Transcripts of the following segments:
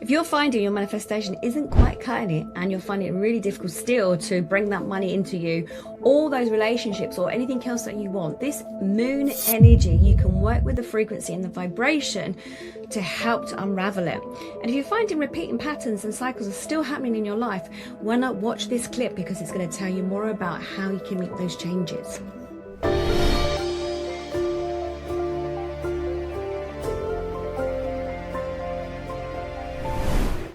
If you're finding your manifestation isn't quite cutting it and you're finding it really difficult still to bring that money into you, all those relationships or anything else that you want, this moon energy, you can work with the frequency and the vibration to help to unravel it. And if you're finding repeating patterns and cycles are still happening in your life, why not watch this clip, because it's going to tell you more about how you can make those changes.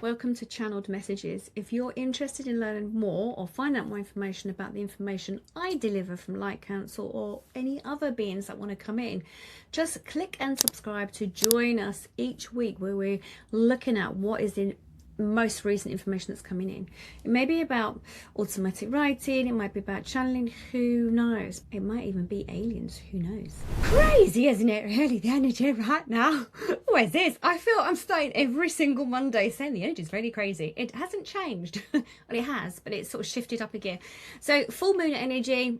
Welcome to Channeled Messages. If you're interested in learning more or find out more information about the information I deliver from Light Council or any other beings that want to come in, just click and subscribe to join us each week where we're looking at what is the most recent information that's coming in. It may be about automatic writing, it might be about channeling, who knows? It might even be aliens, who knows? Crazy, isn't it? Really, the energy right now. What is this? I feel I'm starting every single Monday saying the energy is really crazy. It hasn't changed. Well, it has, but it's sort of shifted up again. So full moon energy.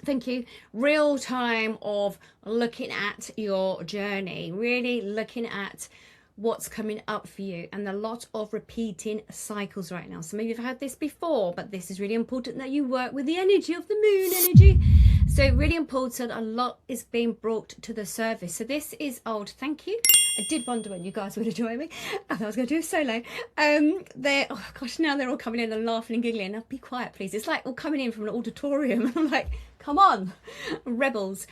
Thank you. Real time of looking at your journey, really looking at what's coming up for you, and a lot of repeating cycles right now. So maybe you've had this before, but this is really important that you work with the energy of the moon energy. So really important, a lot is being brought to the surface. So this is old. Thank you. I did wonder when you guys would join me. I thought I was going to do a solo. Oh gosh, now they're all coming in and laughing and giggling. Now be quiet, please. It's like all coming in from an auditorium, and I'm like, come on, rebels.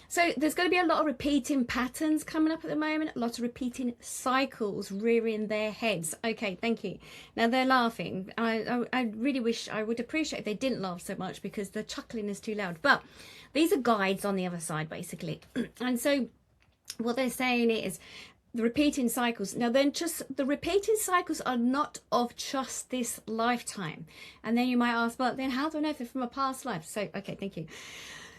So there's going to be a lot of repeating patterns coming up at the moment, a lot of repeating cycles rearing their heads. Okay, thank you. Now they're laughing. I really wish, I would appreciate if they didn't laugh so much, because the chuckling is too loud. But these are guides on the other side, basically. And so what they're saying is the repeating cycles. Now then, just the repeating cycles are not of just this lifetime. And then you might ask, well, then how do I know if they're from a past life? So, okay, thank you.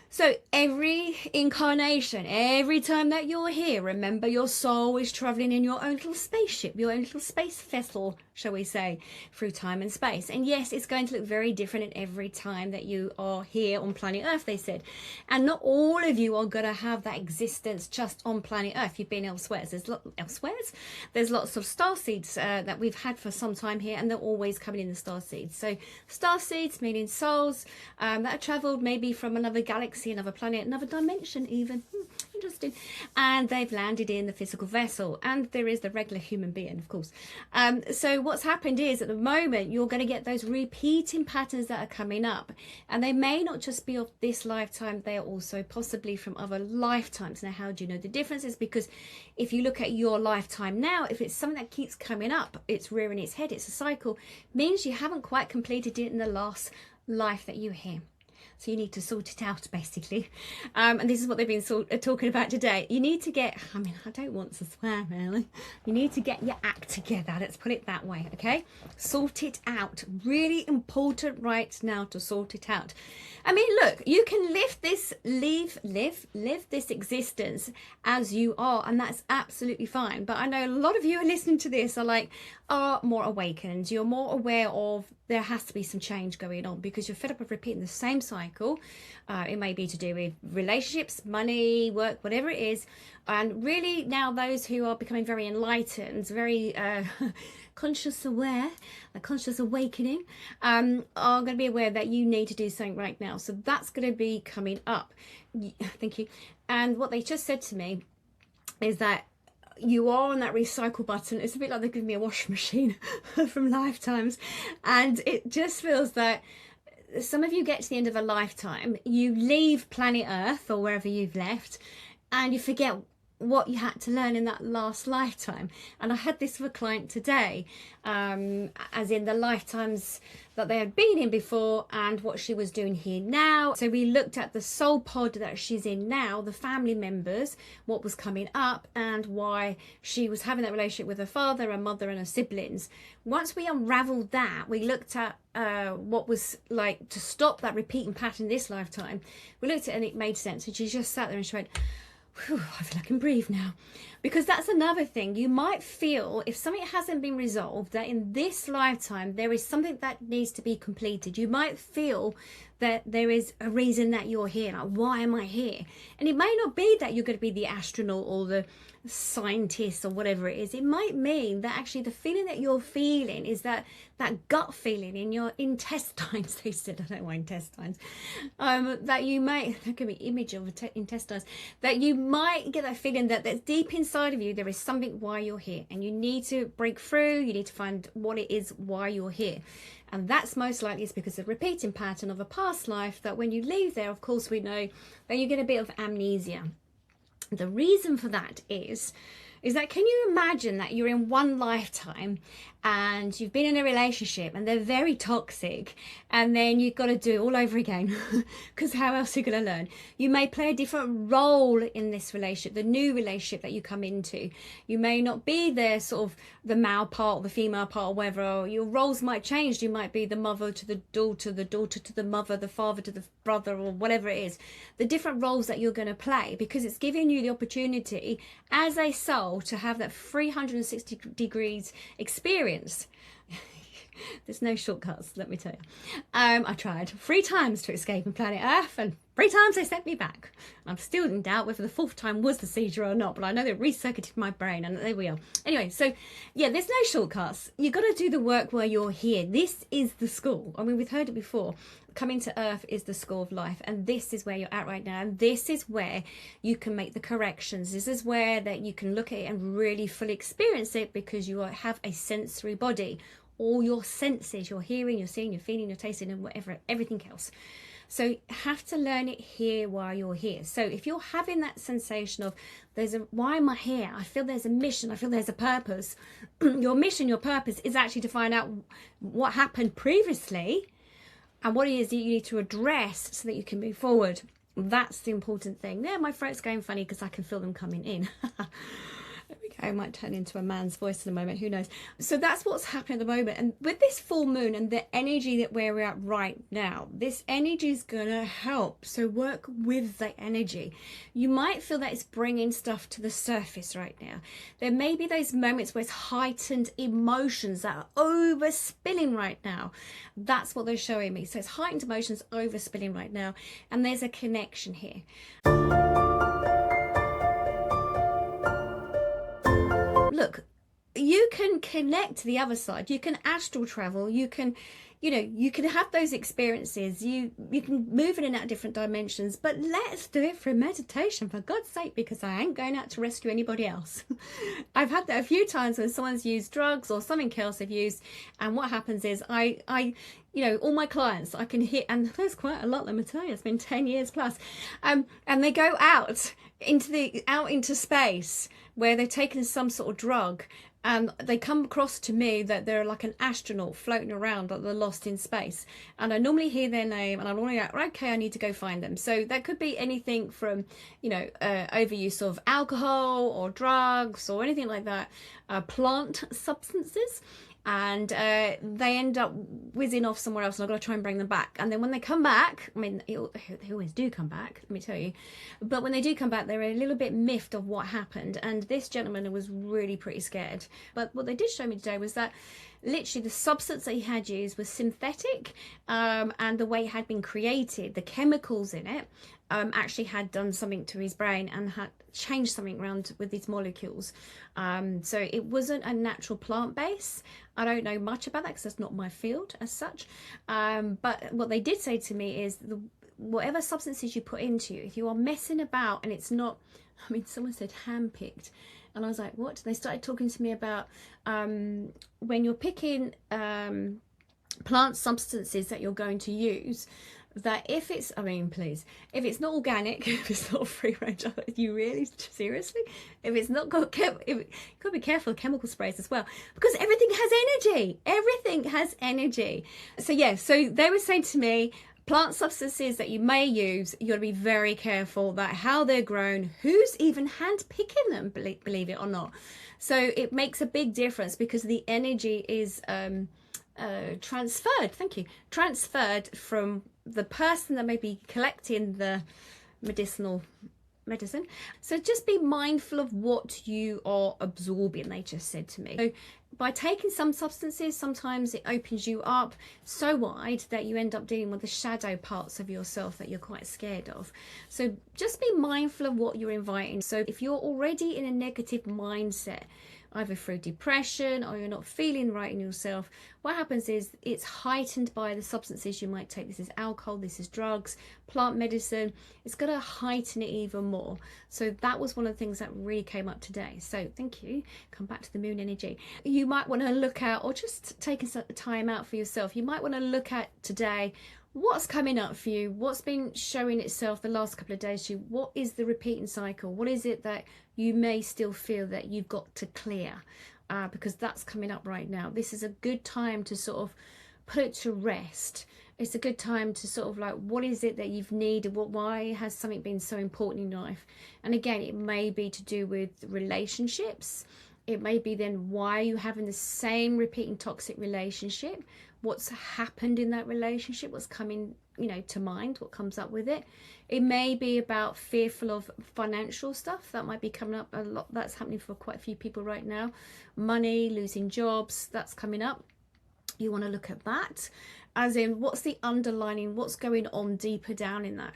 So every incarnation, every time that you're here, remember your soul is traveling in your own little spaceship, your own little space vessel, shall we say, through time and space. And yes, it's going to look very different in every time that you are here on planet Earth, they said. And not all of you are going to have that existence just on planet Earth. You've been elsewhere. There's lots of star seeds that we've had for some time here, and they're always coming in the star seeds. So star seeds meaning souls that have traveled maybe from another galaxy, another planet, another dimension even. Interesting. And they've landed in the physical vessel, and there is the regular human being, of course. So what's happened is, at the moment, you're going to get those repeating patterns that are coming up, and they may not just be of this lifetime, they are also possibly from other lifetimes. Now, how do you know the difference? Is because if you look at your lifetime now, if it's something that keeps coming up, it's rearing its head, it's a cycle, means you haven't quite completed it in the last life that you're here. So you need to sort it out, basically. And this is what they've been talking about today. You need to get, I mean, I don't want to swear, really. You need to get your act together. Let's put it that way, okay? Sort it out. Really important right now to sort it out. I mean, look, you can live this existence as you are, and that's absolutely fine. But I know a lot of you are listening to this are more awakened. You're more aware of there has to be some change going on, because you're fed up of repeating the same cycle. It may be to do with relationships, money, work, whatever it is. And really now those who are becoming very enlightened, very conscious aware, a conscious awakening, are going to be aware that you need to do something right now. So that's going to be coming up. Thank you. And what they just said to me is that you are on that recycle button. It's a bit like they're giving me a washing machine from lifetimes, and it just feels that some of you get to the end of a lifetime, you leave planet Earth or wherever you've left, and you forget what you had to learn in that last lifetime. And I had this with a client today, as in the lifetimes that they had been in before and what she was doing here now. So we looked at the soul pod that she's in now, the family members, what was coming up, and why she was having that relationship with her father, her mother and her siblings. Once we unraveled that, we looked at what was like to stop that repeating pattern this lifetime. We looked at it and it made sense. And she just sat there and she went, whew, I feel I can breathe now. Because that's another thing. You might feel, if something hasn't been resolved, that in this lifetime there is something that needs to be completed. You might feel that there is a reason that you're here. Like, why am I here? And it may not be that you're going to be the astronaut or the scientist or whatever it is. It might mean that actually the feeling that you're feeling is that gut feeling in your intestines. They said, I don't know why intestines. That you might, that could be image of intestines, that you might get that feeling that deep inside of you there is something why you're here, and you need to break through. You need to find what it is why you're here. And that's most likely is because of the repeating pattern of a past life, that when you leave there, of course, we know that you get a bit of amnesia. The reason for that is that, can you imagine that you're in one lifetime and you've been in a relationship and they're very toxic, and then you've got to do it all over again because how else are you going to learn? You may play a different role in this relationship, the new relationship that you come into. You may not be there sort of the male part or the female part or whatever, or your roles might change. You might be the mother to the daughter to the mother, the father to the brother, or whatever it is. The different roles that you're going to play, because it's giving you the opportunity as a soul to have that 360 degrees experience. There's no shortcuts, let me tell you. I tried 3 times to escape from planet Earth, and 3 times they sent me back. I'm still in doubt whether the 4th time was the seizure or not, but I know they recircuited my brain, and there we are. Anyway, so yeah, there's no shortcuts. You've got to do the work while you're here. This is the school. I mean, we've heard it before. Coming to Earth is the school of life, and this is where you're at right now, and this is where you can make the corrections. This is where that you can look at it and really fully experience it, because you have a sensory body. All your senses, your hearing, your seeing, your feeling, your tasting, and whatever, everything else. So you have to learn it here while you're here. So if you're having that sensation of why am I here? I feel there's a mission. I feel there's a purpose. Your mission, your purpose is actually to find out what happened previously and what it is that you need to address so that you can move forward. That's the important thing. There, my throat's going funny because I can feel them coming in. There we go. I might turn into a man's voice in a moment. Who knows? So that's what's happening at the moment. And with this full moon and the energy that we're at right now, this energy is going to help. So work with the energy. You might feel that it's bringing stuff to the surface right now. There may be those moments where it's heightened emotions that are overspilling right now. That's what they're showing me. So it's heightened emotions overspilling right now. And there's a connection here. Look, you can connect to the other side. You can astral travel. You can, you can have those experiences. You can move in and out of different dimensions. But let's do it through meditation, for God's sake, because I ain't going out to rescue anybody else. I've had that a few times when someone's used drugs or something else they've used, and what happens is I all my clients I can hit, and there's quite a lot, let me tell you, it's been 10 years plus, and they go out into space where they've taken some sort of drug, and they come across to me that they're like an astronaut floating around, like they're lost in space, and I normally hear their name and I'm normally like, okay, I need to go find them. So that could be anything from overuse of alcohol or drugs or anything like that, plant substances, and they end up whizzing off somewhere else, and I've got to try and bring them back. And then when they come back, I mean, they always do come back, let me tell you, but when they do come back, they're a little bit miffed of what happened. And this gentleman was really pretty scared. But what they did show me today was that literally the substance that he had used was synthetic, and the way it had been created, the chemicals in it, actually had done something to his brain and had changed something around with these molecules. So it wasn't a natural plant base. I don't know much about that because that's not my field as such. But what they did say to me is whatever substances you put into you, if you are messing about and it's not, I mean, someone said hand-picked. And I was like, what? They started talking to me about when you're picking plant substances that you're going to use, that if it's, I mean, please, if it's not organic, if it's not free range, you really, seriously? If it's not got, you've got to be careful of chemical sprays as well, because everything has energy. Everything has energy. So yeah, so they were saying to me, plant substances that you may use, you got to be very careful that how they're grown, who's even hand picking them, believe it or not. So it makes a big difference because the energy is transferred from the person that may be collecting the medicine. So just be mindful of what you are absorbing, they just said to me. So by taking some substances, sometimes it opens you up so wide that you end up dealing with the shadow parts of yourself that you're quite scared of. So just be mindful of what you're inviting. So if you're already in a negative mindset, either through depression or you're not feeling right in yourself, what happens is it's heightened by the substances you might take. This is alcohol, this is drugs, plant medicine. It's going to heighten it even more. So that was one of the things that really came up today. So thank you. Come back to the moon energy. You might want to look at, or just taking some time out for yourself, you might want to look at today, what's coming up for you, what's been showing itself the last couple of days to you, what is the repeating cycle, what is it that you may still feel that you've got to clear, because that's coming up right now. This is a good time to sort of put it to rest. It's a good time to sort of like, what is it that you've needed, why has something been so important in your life? And again, it may be to do with relationships. It may be then, why are you having the same repeating toxic relationship? What's happened in that relationship? What's coming, to mind? What comes up with it? It may be about fearful of financial stuff. That might be coming up a lot. That's happening for quite a few people right now. Money, losing jobs, that's coming up. You want to look at that. As in, what's the underlining? What's going on deeper down in that?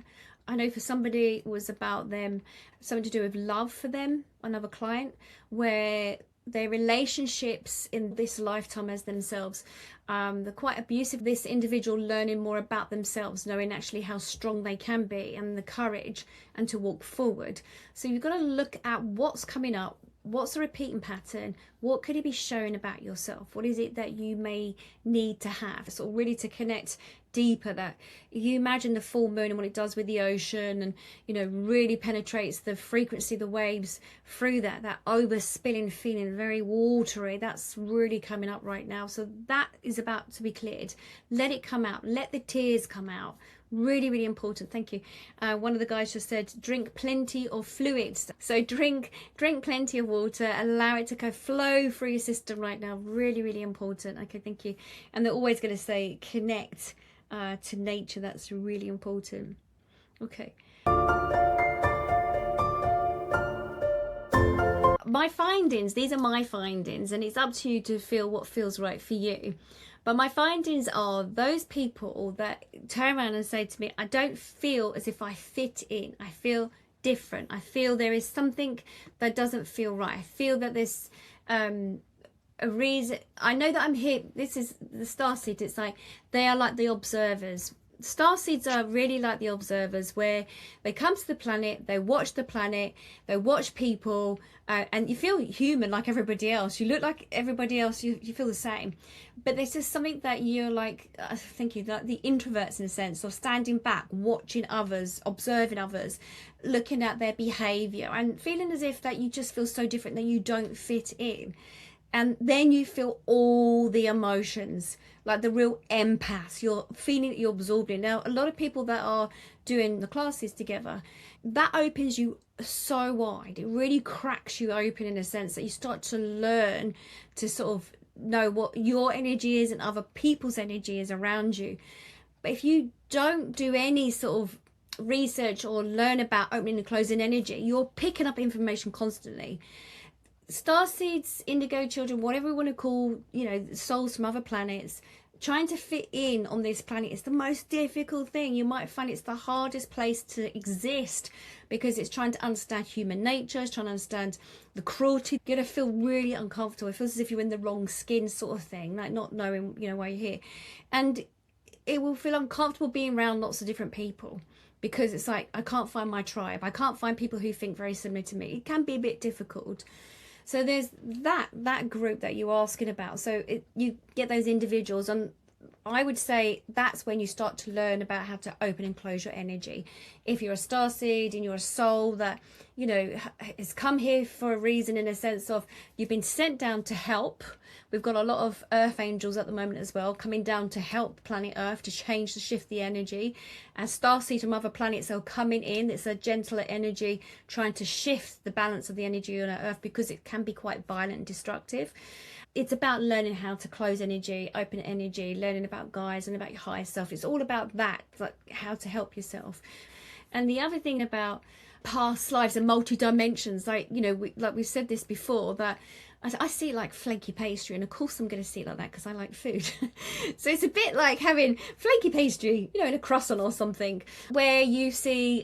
I know for somebody it was about them, something to do with love for them, another client, where their relationships in this lifetime as themselves, they're quite abusive. This individual learning more about themselves, knowing actually how strong they can be and the courage and to walk forward. So you've got to look at what's coming up. What's the repeating pattern? What could it be showing about yourself? What is it that you may need to have? So really to connect deeper, that you imagine the full moon and what it does with the ocean, and really penetrates the frequency, the waves through that overspilling feeling, very watery. That's really coming up right now. So that is about to be cleared. Let it come out. Let the tears come out. Really, really important. Thank you. One of the guys just said, drink plenty of fluids. So drink plenty of water. Allow it to go flow through your system right now. Really, really important. Okay, thank you. And they're always going to say connect to nature. That's really important. Okay. My findings, these are my findings, and it's up to you to feel what feels right for you. But my findings are those people that turn around and say to me, I don't feel as if I fit in. I feel different. I feel there is something that doesn't feel right. I feel that there's a reason. I know that I'm here. This is the starseed. It's like they are like the observers. Starseeds are really like the observers, where they come to the planet, they watch the planet, they watch people, and you feel human like everybody else. You look like everybody else. You feel the same. But there's just something that you're like, I think you're like the introverts in a sense, or standing back, watching others, observing others, looking at their behavior and feeling as if that you just feel so different that you don't fit in. And then you feel all the emotions, like the real empath. You're feeling it, you're absorbing. Now, a lot of people that are doing the classes together, that opens you so wide. It really cracks you open in a sense that you start to learn to sort of know what your energy is and other people's energy is around you. But if you don't do any sort of research or learn about opening and closing energy, you're picking up information constantly. Starseeds, indigo children, whatever we want to call, souls from other planets, trying to fit in on this planet is the most difficult thing. You might find it's the hardest place to exist, because it's trying to understand human nature, it's trying to understand the cruelty. You're going to feel really uncomfortable. It feels as if you're in the wrong skin sort of thing, like not knowing, why you're here. And it will feel uncomfortable being around lots of different people, because it's like, I can't find my tribe. I can't find people who think very similar to me. It can be a bit difficult. So there's that group that you're asking about. So you get those individuals, and I would say that's when you start to learn about how to open and close your energy. If you're a starseed and you're a soul that, has come here for a reason, in a sense of you've been sent down to help. We've got a lot of earth angels at the moment as well, coming down to help planet Earth to change, to shift the energy. And starseeds from other planets are coming in. It's a gentler energy trying to shift the balance of the energy on Earth, because it can be quite violent and destructive. It's about learning how to close energy, open energy, learning about guides and about your higher self. It's all about that, like how to help yourself. And the other thing about past lives and multi-dimensions, like, like we've said this before, that I see it like flaky pastry, and of course I'm going to see it like that because I like food. So it's a bit like having flaky pastry, you know, in a croissant or something, where you see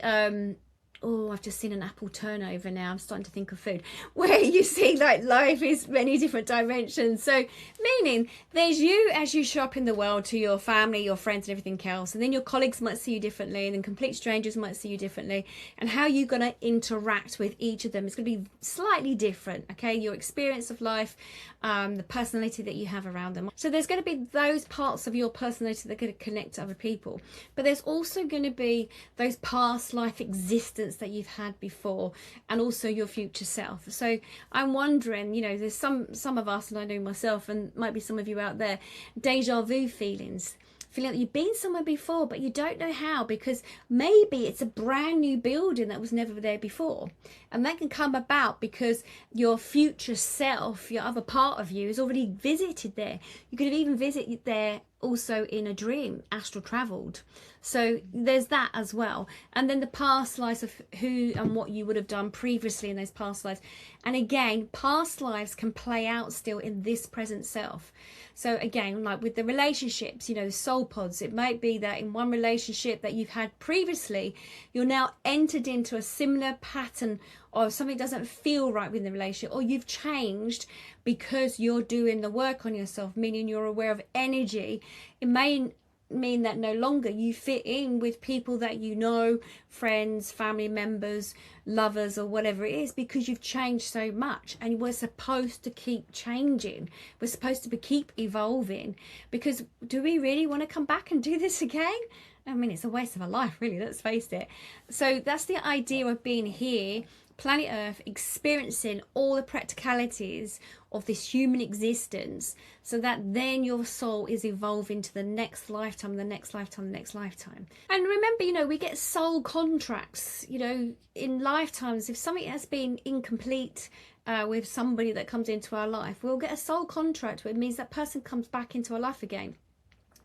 oh, I've just seen an apple turnover now. I'm starting to think of food. Where you see like life is many different dimensions. So meaning there's you as you show up in the world to your family, your friends and everything else. And then your colleagues might see you differently, and then complete strangers might see you differently. And how you're going to interact with each of them is going to be slightly different. Okay, your experience of life, the personality that you have around them. So there's going to be those parts of your personality that are going to connect to other people. But there's also going to be those past life existence that you've had before, and also your future self. So I'm wondering, you know, there's some of us, and I know myself, and might be some of you out there, deja vu feelings. Feeling like you've been somewhere before, but you don't know how, because maybe it's a brand new building that was never there before. And that can come about because your future self, your other part of you, has already visited there. You could have even visited there also in a dream, astral traveled. So there's that as well. And then the past lives of who and what you would have done previously in those past lives. And again, past lives can play out still in this present self. So again, like with the relationships, you know, the soul pods, it might be that in one relationship that you've had previously, you're now entered into a similar pattern, or something doesn't feel right within the relationship, or you've changed because you're doing the work on yourself, meaning you're aware of energy. It may mean that no longer you fit in with people that you know, friends, family members, lovers, or whatever it is, because you've changed so much. And we're supposed to keep changing, we're supposed to keep evolving, because do we really want to come back and do this again? I mean, it's a waste of a life, really, let's face it. So that's the idea of being here, planet Earth, experiencing all the practicalities of this human existence, so that then your soul is evolving to the next lifetime, the next lifetime, the next lifetime. And remember, you know, we get soul contracts, you know, in lifetimes. If something has been incomplete with somebody that comes into our life, we'll get a soul contract, which means that person comes back into our life again.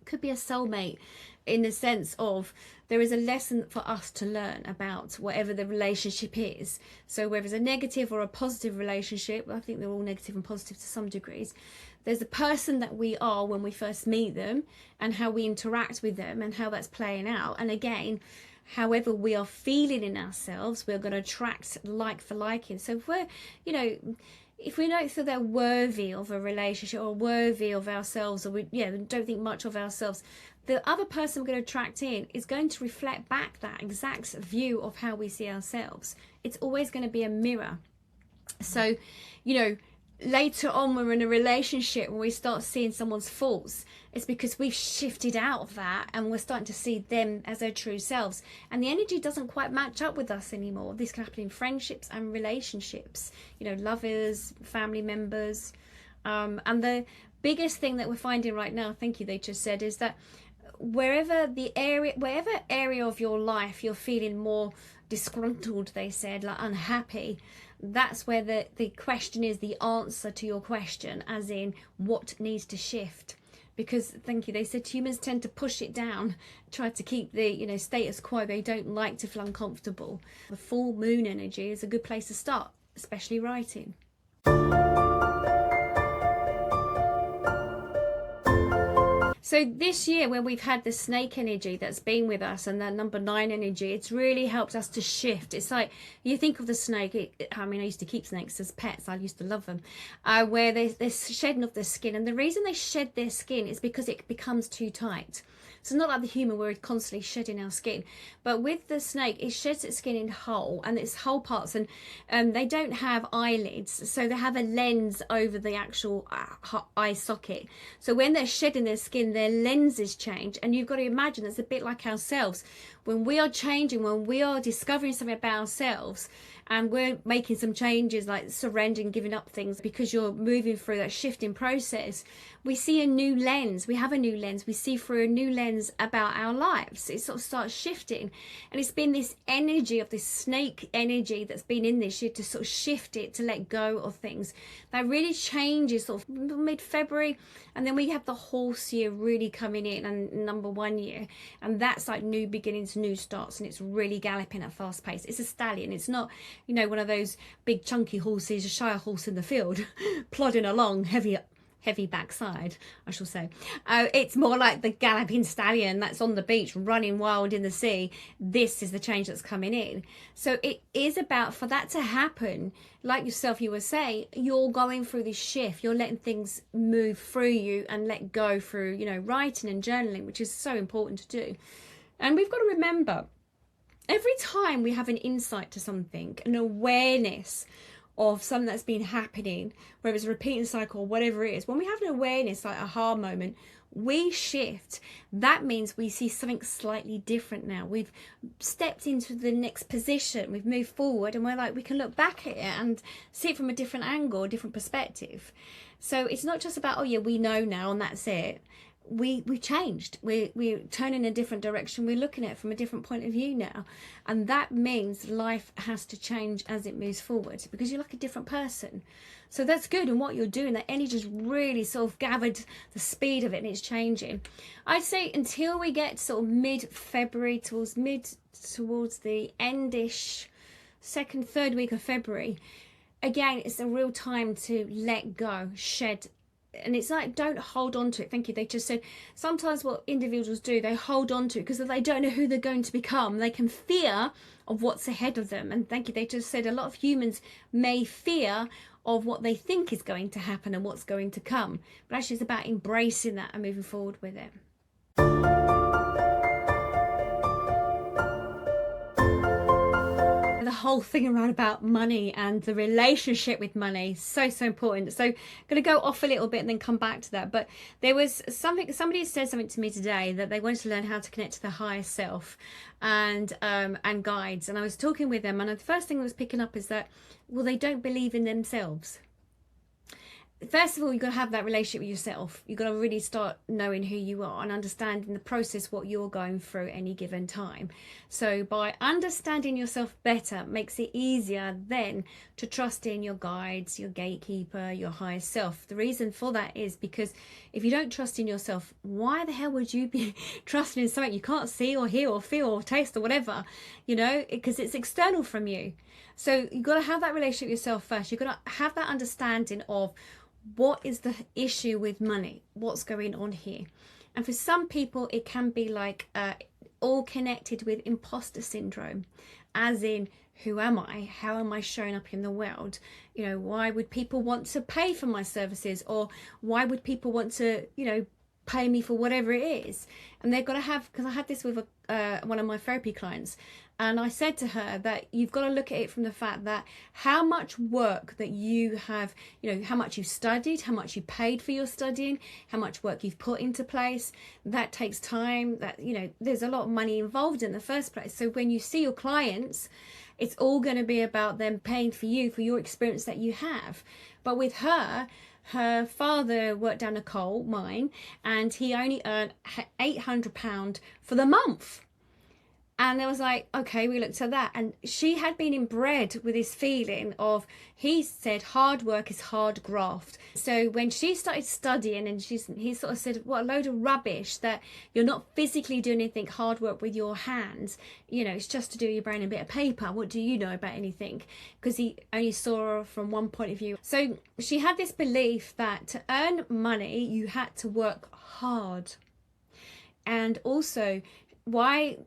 Could be a soulmate, in the sense of there is a lesson for us to learn about whatever the relationship is. So whether it's a negative or a positive relationship, I think they're all negative and positive to some degrees. There's the person that we are when we first meet them, and how we interact with them, and how that's playing out. And again, however we are feeling in ourselves, we're going to attract like for liking. So if we're, you know, if we don't feel they're worthy of a relationship, or worthy of ourselves, or we don't think much of ourselves, the other person we're going to attract in is going to reflect back that exact view of how we see ourselves. It's always going to be a mirror. So, you know, later on when we're in a relationship, when we start seeing someone's faults, it's because we've shifted out of that and we're starting to see them as their true selves, and the energy doesn't quite match up with us anymore. This can happen in friendships and relationships, you know, lovers, family members, and the biggest thing that we're finding right now, thank you, they just said, is that wherever area of your life you're feeling more disgruntled, they said, like unhappy, that's where the question is, the answer to your question, as in what needs to shift. Because thank you, they said humans tend to push it down, try to keep the, you know, status quo. They don't like to feel uncomfortable. The full moon energy is a good place to start, especially writing. So this year, when we've had the snake energy that's been with us, and that number 9 energy, it's really helped us to shift. It's like, you think of the snake, I mean, I used to keep snakes as pets, I used to love them, where they're shedding of their skin. And the reason they shed their skin is because it becomes too tight. So not like the human, where we're constantly shedding our skin, but with the snake, it sheds its skin in whole, and its whole parts, and they don't have eyelids, so they have a lens over the actual eye socket. So when they're shedding their skin, their lenses change, and you've got to imagine it's a bit like ourselves. When we are changing, when we are discovering something about ourselves, and we're making some changes, like surrendering, giving up things, because you're moving through that shifting process, we see a new lens. We have a new lens. We see through a new lens about our lives. It sort of starts shifting. And it's been this energy of this snake energy that's been in this year to sort of shift it, to let go of things. That really changes sort of mid-February. And then we have the horse year really coming in, and number 1 year. And that's like new beginnings, wants new starts, and it's really galloping at fast pace. It's a stallion. It's not, you know, one of those big chunky horses, a Shire horse in the field, plodding along, heavy backside, I shall say. It's more like the galloping stallion that's on the beach running wild in the sea. This is the change that's coming in. So it is about, for that to happen, like yourself, you were saying, you're going through this shift. You're letting things move through you and let go through, you know, writing and journaling, which is so important to do. And we've got to remember, every time we have an insight to something, an awareness of something that's been happening, whether it's a repeating cycle or whatever it is, when we have an awareness, like a aha moment, we shift. That means we see something slightly different now. We've stepped into the next position, we've moved forward, and we're like, we can look back at it and see it from a different angle, a different perspective. So it's not just about, oh yeah, we know now and that's it. We changed. We're turning a different direction. We're looking at it from a different point of view now, and that means life has to change as it moves forward, because you're like a different person. So that's good. And what you're doing, that energy's really sort of gathered the speed of it, and it's changing. I'd say until we get sort of mid-February, towards the endish second, third week of February, again, it's a real time to let go, shed. And it's like, don't hold on to it. Thank you. They just said sometimes what individuals do, they hold on to it because they don't know who they're going to become. They can fear of what's ahead of them. And thank you. They just said a lot of humans may fear of what they think is going to happen and what's going to come. But actually it's about embracing that and moving forward with it. The whole thing around about money and the relationship with money, so important. So I'm going to go off a little bit and then come back to that. But there was somebody said something to me today, that they wanted to learn how to connect to the higher self and guides. And I was talking with them, and the first thing I was picking up is that, well, they don't believe in themselves. First of all, you've got to have that relationship with yourself. You've got to really start knowing who you are and understanding the process, what you're going through at any given time. So by understanding yourself better, makes it easier then to trust in your guides, your gatekeeper, your higher self. The reason for that is because if you don't trust in yourself, why the hell would you be trusting in something you can't see or hear or feel or taste or whatever, you know, because it's external from you. So you've got to have that relationship with yourself first. You've got to have that understanding of what is the issue with money, what's going on here. And for some people it can be like all connected with imposter syndrome, as in, who am I? How am I showing up in the world? You know, why would people want to pay for my services? Or why would people want to, you know, pay me for whatever it is? And they've got to have, because I had this with one of my therapy clients, and I said to her that you've got to look at it from the fact that how much work that you have, you know, how much you've studied, how much you paid for your studying, how much work you've put into place, that takes time, that, you know, there's a lot of money involved in the first place. So when you see your clients, it's all going to be about them paying for you, for your experience that you have. But with her father worked down a coal mine, and he only earned £800 for the month. And I was like, okay, we looked at that. And she had been inbred with this feeling of, he said, hard work is hard graft. So when she started studying, and he sort of said, what a load of rubbish, that you're not physically doing anything hard work with your hands. You know, it's just to do your brain and a bit of paper. What do you know about anything? Because he only saw her from one point of view. So she had this belief that to earn money, you had to work hard. And also, what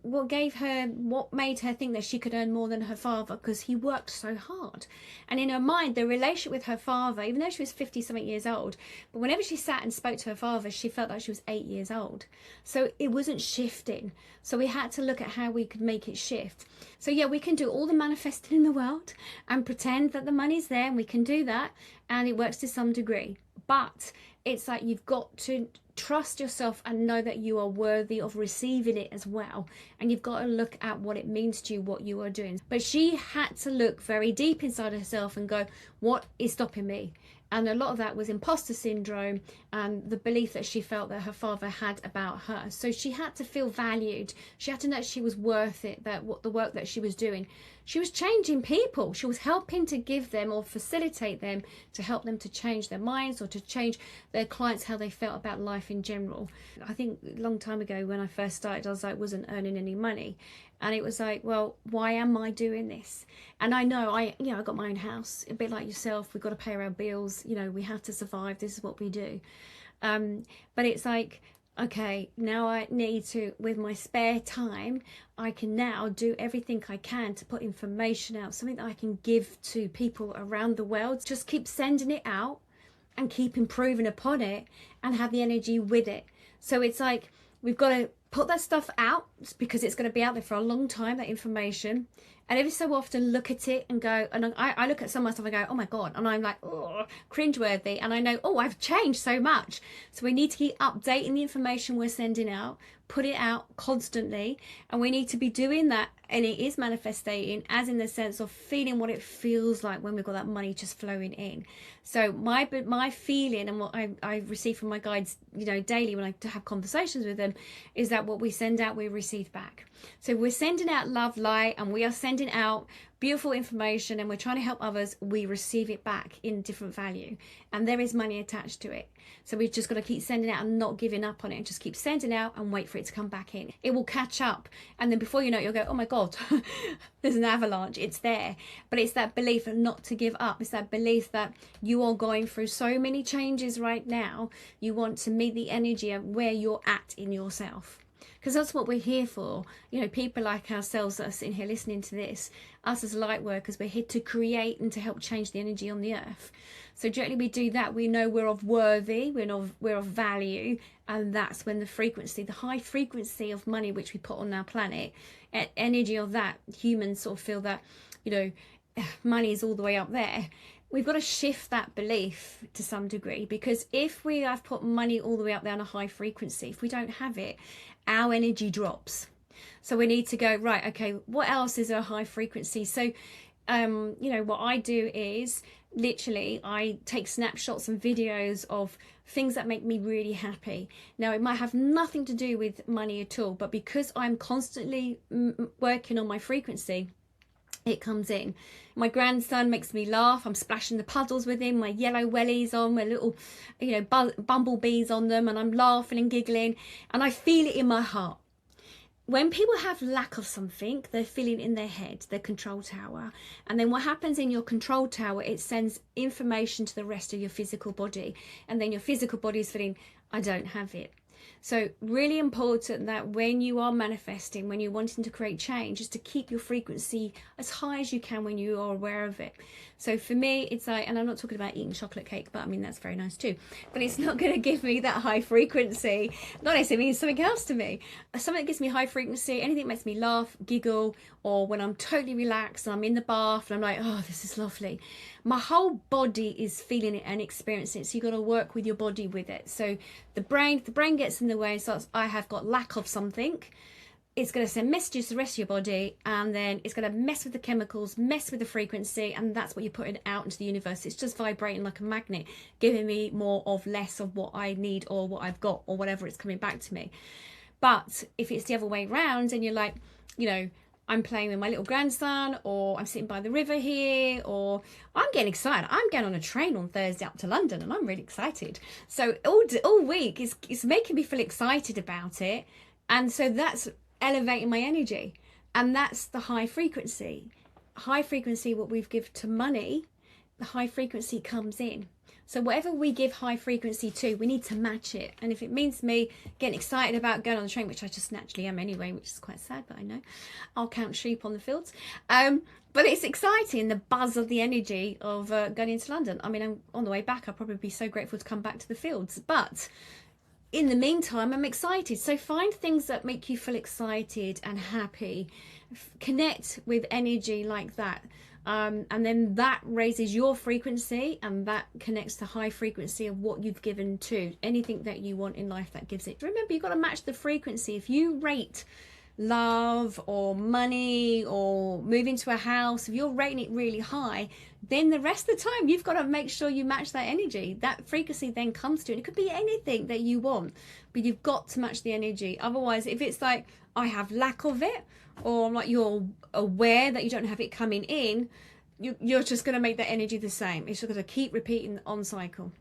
made her think that she could earn more than her father? Because he worked so hard. And in her mind, the relationship with her father, even though she was 50 something years old, but whenever she sat and spoke to her father, she felt like she was 8 years old. So it wasn't shifting. So we had to look at how we could make it shift. So yeah, we can do all the manifesting in the world and pretend that the money's there, and we can do that, and it works to some degree. But it's like, you've got to trust yourself and know that you are worthy of receiving it as well. And you've got to look at what it means to you, what you are doing. But she had to look very deep inside herself and go, what is stopping me? And a lot of that was imposter syndrome and the belief that she felt that her father had about her. So she had to feel valued. She had to know she was worth it, that what the work that she was doing, She was changing people. She was helping to give them or facilitate them to help them to change their minds or to change their clients, how they felt about life in general. I think a long time ago when I first started, I was like, wasn't earning any money. And it was like, well, why am I doing this? And I know I got my own house, a bit like yourself. We've got to pay our bills. We have to survive. This is what we do. But it's like, okay, now I need to, with my spare time, I can now do everything I can to put information out, something that I can give to people around the world. Just keep sending it out and keep improving upon it and have the energy with it. So it's like, we've got to put that stuff out because it's going to be out there for a long time, that information. And every so often look at it and go, and I look at some of my stuff and go, oh my God. And I'm like, oh, cringeworthy. And I know, oh, I've changed so much. So we need to keep updating the information we're sending out, put it out constantly. And we need to be doing that. And it is manifesting, as in the sense of feeling what it feels like when we've got that money just flowing in. So my feeling and what I receive from my guides, daily when I have conversations with them, is that what we send out, we receive back. So we're sending out love, light, and we are sending out beautiful information, and we're trying to help others. We receive it back in different value, and there is money attached to it. So we've just got to keep sending out and not giving up on it, and just keep sending out and wait for it to come back in. It will catch up, and then before you know it, you'll go, oh my God, there's an avalanche. It's there. But it's that belief of not to give up. It's that belief that you are going through so many changes right now. You want to meet the energy of where you're at in yourself. Because that's what we're here for. People like ourselves that are sitting here listening to this, us as light workers, we're here to create and to help change the energy on the earth. So directly we do that, we know we're of worthy, we're of value, and that's when the frequency, the high frequency of money which we put on our planet, energy of that, humans sort of feel that, money is all the way up there. We've got to shift that belief to some degree, because if we have put money all the way up there on a high frequency, if we don't have it, our energy drops. So we need to go, right, okay, what else is a high frequency? So, what I do is literally I take snapshots and videos of things that make me really happy. Now, it might have nothing to do with money at all, but because I'm constantly working on my frequency, it comes in. My grandson makes me laugh. I'm splashing the puddles with him, my yellow wellies on, my little, bumblebees on them, and I'm laughing and giggling, and I feel it in my heart. When people have lack of something, they're feeling in their head, their control tower. And then what happens in your control tower, it sends information to the rest of your physical body. And then your physical body is feeling, I don't have it. So really important that when you are manifesting, when you're wanting to create change, is to keep your frequency as high as you can when you are aware of it. So for me, it's like, and I'm not talking about eating chocolate cake, but I mean, that's very nice too. But it's not going to give me that high frequency. Not necessarily means something else to me. Something that gives me high frequency, anything that makes me laugh, giggle, or when I'm totally relaxed and I'm in the bath and I'm like, oh, this is lovely. My whole body is feeling it and experiencing it. So you've got to work with your body with it. So the brain gets in the way. So I have got lack of something. It's going to send messages to the rest of your body, and then it's going to mess with the chemicals, mess with the frequency, and that's what you're putting out into the universe. It's just vibrating like a magnet, giving me more of less of what I need or what I've got or whatever it's coming back to me. But if it's the other way around and you're like, I'm playing with my little grandson, or I'm sitting by the river here, or I'm getting excited. I'm going on a train on Thursday up to London, and I'm really excited. So all week it's making me feel excited about it, and so that's elevating my energy, and that's the high frequency. High frequency, what we've given to money, the high frequency comes in. So whatever we give high frequency to, we need to match it. And if it means me getting excited about going on the train, which I just naturally am anyway, which is quite sad, but I know I'll count sheep on the fields. But it's exciting, the buzz of the energy of going into London. I mean, I'm on the way back, I'll probably be so grateful to come back to the fields. But in the meantime, I'm excited. So find things that make you feel excited and happy. Connect with energy like that. And then that raises your frequency, and that connects to high frequency of what you've given to anything that you want in life that gives it. Remember, you've got to match the frequency. If you rate love or money or moving to a house, if you're rating it really high, then the rest of the time you've got to make sure you match that energy. That frequency then comes to it. It could be anything that you want, but you've got to match the energy. Otherwise, if it's like, I have lack of it, or like you're aware that you don't have it coming in, you're just going to make that energy the same. It's just going to keep repeating on cycle.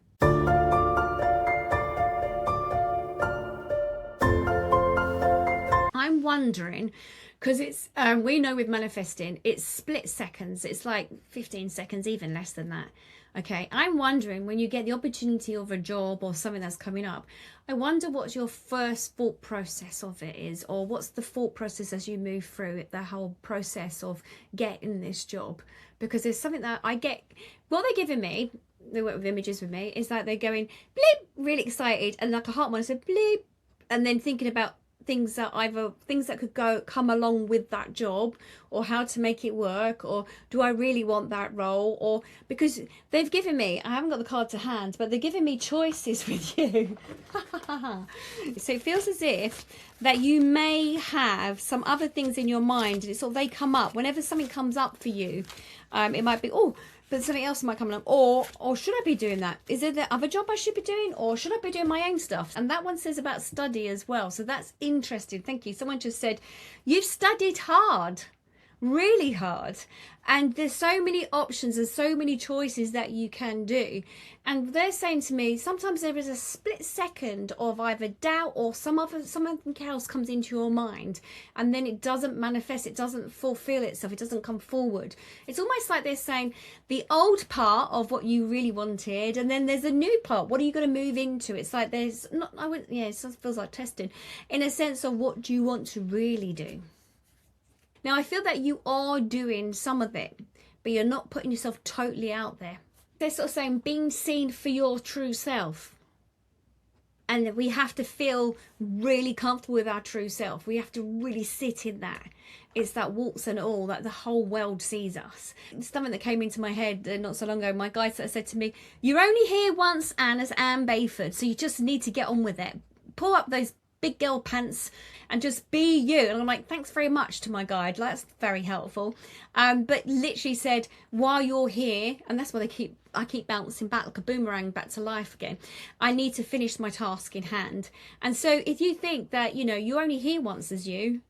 I'm wondering, because it's we know with manifesting, it's split seconds. It's like 15 seconds, even less than that. Okay, I'm wondering, when you get the opportunity of a job or something that's coming up, I wonder what your first thought process of it is, or what's the thought process as you move through it, the whole process of getting this job. Because there's something that I get, what they're giving me, they work with images with me, is like they're going bleep, really excited, and like a heart monitor, bleep, and then thinking about things that could come along with that job, or how to make it work, or do I really want that role, or because they've given me, I haven't got the card to hand, but they're giving me choices with you. So it feels as if that you may have some other things in your mind, and it's sort of, they come up whenever something comes up for you. It might be, oh, but something else might come along, or should I be doing that? Is there the other job I should be doing, or should I be doing my own stuff? And that one says about study as well, so that's interesting. Thank you. Someone just said you've studied hard, really hard, and there's so many options and so many choices that you can do. And they're saying to me, sometimes there is a split second of either doubt or something else comes into your mind, and then it doesn't manifest, it doesn't fulfill itself, it doesn't come forward. It's almost like they're saying the old part of what you really wanted, and then there's a new part. What are you going to move into? It's like there's not, it feels like testing in a sense of what do you want to really do. Now, I feel that you are doing some of it, but you're not putting yourself totally out there. They're sort of saying being seen for your true self. And we have to feel really comfortable with our true self. We have to really sit in that. It's that warts and all, that the whole world sees us. It's something that came into my head not so long ago. My guide said to me, you're only here once, Anne, as Anne Bayford, so you just need to get on with it. Pull up those big girl pants and just be you. And I'm like, thanks very much to my guide, that's very helpful. But literally said, while you're here, and that's why I keep bouncing back like a boomerang back to life again, I need to finish my task in hand. And so if you think that, you're only here once as you,